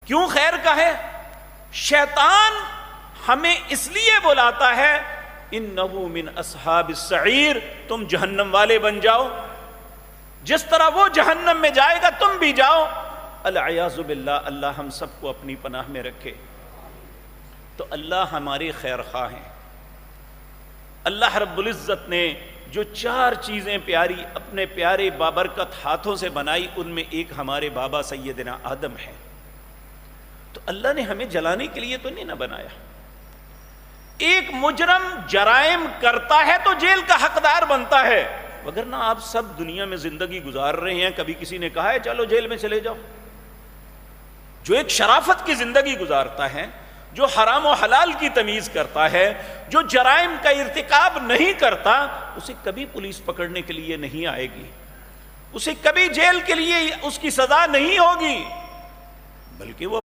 کیوں خیر کا ہے؟ شیطان ہمیں اس لیے بلاتا ہے انہو من اصحاب السعیر، تم جہنم والے بن جاؤ، جس طرح وہ جہنم میں جائے گا تم بھی جاؤ۔ العیاذ باللہ، اللہ ہم سب کو اپنی پناہ میں رکھے۔ تو اللہ ہمارے خیر خواہ ہیں۔ اللہ رب العزت نے جو چار چیزیں پیاری اپنے پیارے بابرکت ہاتھوں سے بنائی، ان میں ایک ہمارے بابا سیدنا آدم ہے۔ تو اللہ نے ہمیں جلانے کے لیے تو نہیں نہ بنایا۔ ایک مجرم جرائم کرتا ہے تو جیل کا حقدار بنتا ہے، وگرنہ آپ سب دنیا میں زندگی گزار رہے ہیں، کبھی کسی نے کہا ہے چلو جیل میں چلے جاؤ؟ جو ایک شرافت کی زندگی گزارتا ہے، جو حرام و حلال کی تمیز کرتا ہے، جو جرائم کا ارتکاب نہیں کرتا، اسے کبھی پولیس پکڑنے کے لیے نہیں آئے گی، اسے کبھی جیل کے لیے اس کی سزا نہیں ہوگی، بلکہ وہ